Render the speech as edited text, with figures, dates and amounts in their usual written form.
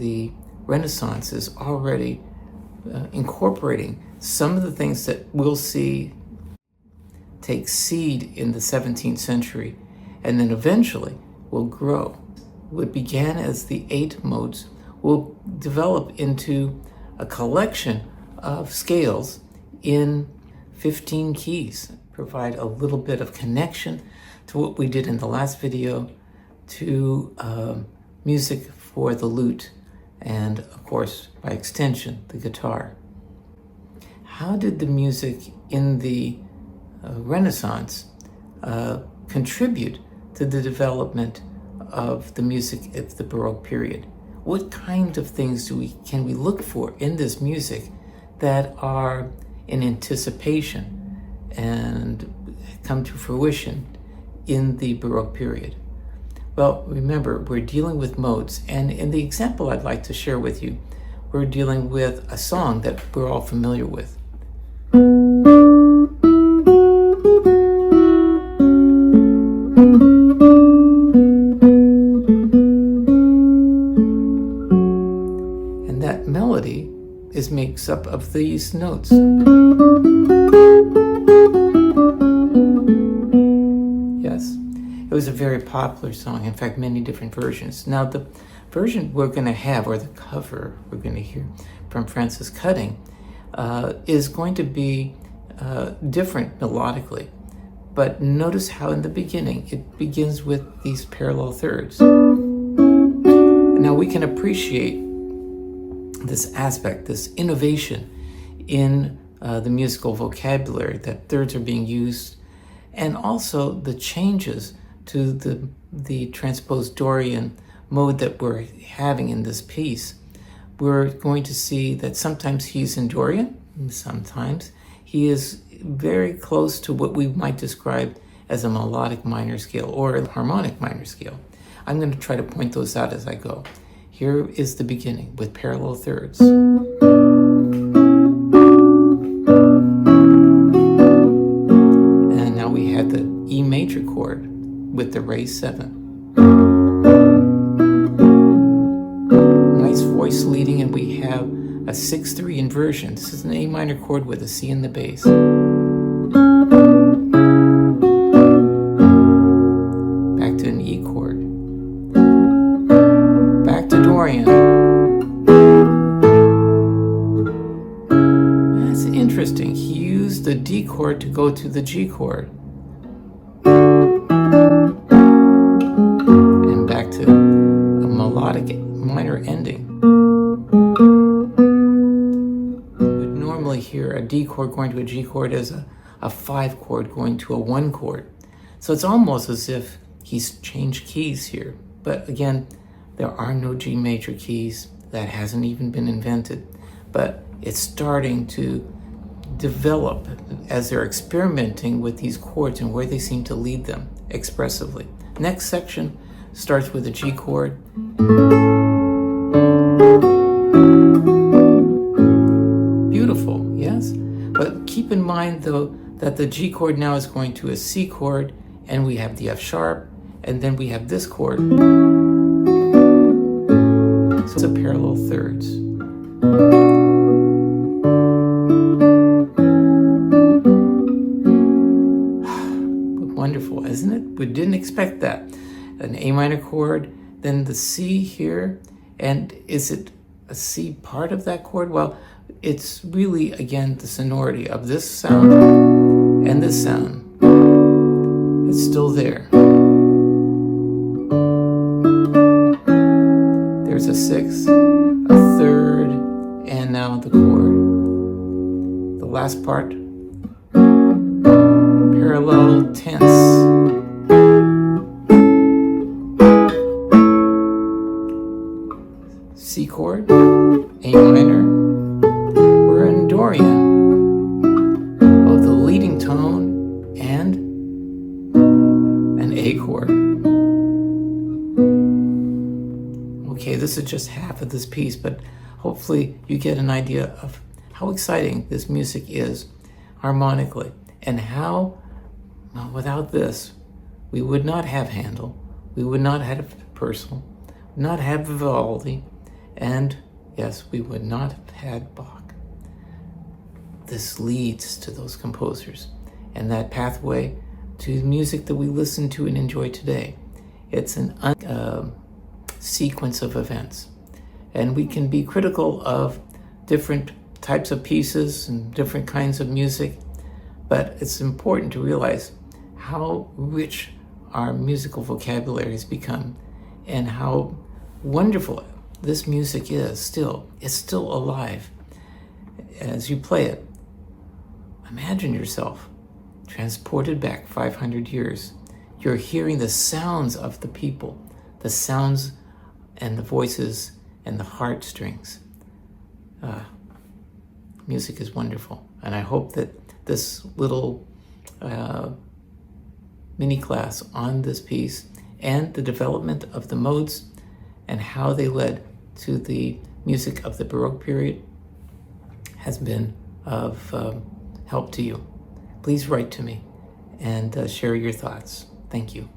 the Renaissance is already incorporating some of the things that we'll see take seed in the 17th century and then eventually will grow. What began as the 8 modes will develop into a collection of scales in 15 keys, provide a little bit of connection to what we did in the last video, to music for the lute, and of course, by extension, the guitar. How did the music in the Renaissance contribute to the development of the music of the Baroque period? What kind of things can we look for in this music that are in anticipation and come to fruition in the Baroque period? Well, remember, we're dealing with modes, and in the example I'd like to share with you, we're dealing with a song that we're all familiar with. And that melody is makes up of these notes. Yes. It was a very popular song, in fact, many different versions. Now, the version we're going to have, or the cover we're going to hear from Francis Cutting, is going to be different melodically. But notice how in the beginning, it begins with these parallel thirds. Now, we can appreciate this aspect, this innovation in the musical vocabulary, that thirds are being used, and also the changes to the transposed Dorian mode that we're having in this piece. We're going to see that sometimes he's in Dorian, sometimes he is very close to what we might describe as a melodic minor scale or a harmonic minor scale. I'm going to try to point those out as I go. Here is the beginning with parallel thirds. And now we had the E major chord with the raised 7. Nice voice leading, and we have a 6-3 inversion. This is an A minor chord with a C in the bass. Back to an E chord. Back to Dorian. That's interesting. He used the D chord to go to the G chord. And back to a melodic minor ending. We'd normally hear a D chord going to a G chord as a 5 chord going to a 1 chord. So it's almost as if he's changed keys here. But again, there are no G major keys. That hasn't even been invented. But it's starting to develop as they're experimenting with these chords and where they seem to lead them expressively. Next section starts with a G chord. Beautiful, yes? But keep in mind, though, that the G chord now is going to a C chord, and we have the F sharp, and then we have this chord. So it's a parallel thirds. Wonderful, isn't it? We didn't expect that. An A minor chord, then the C here, and is it a C part of that chord? Well, it's really, again, the sonority of this sound and this sound. It's still there. There's a 6th, a 3rd, and now the chord. The last part, parallel tense. C chord, A minor. We're in Dorian of the leading tone and an A chord. Okay, this is just half of this piece, but hopefully you get an idea of how exciting this music is harmonically, and how, well, without this, we would not have Handel, we would not have Purcell, not have Vivaldi, And yes, we would not have had Bach. This leads to those composers and that pathway to music that we listen to and enjoy today. It's an sequence of events. And we can be critical of different types of pieces and different kinds of music, but it's important to realize how rich our musical vocabulary has become and how wonderful this music is still. It's still alive. As you play it, imagine yourself transported back 500 years. You're hearing the sounds of the people, the sounds and the voices and the heartstrings. Music is wonderful. And I hope that this little mini class on this piece and the development of the modes and how they led to the music of the Baroque period has been of help to you. Please write to me and share your thoughts. Thank you.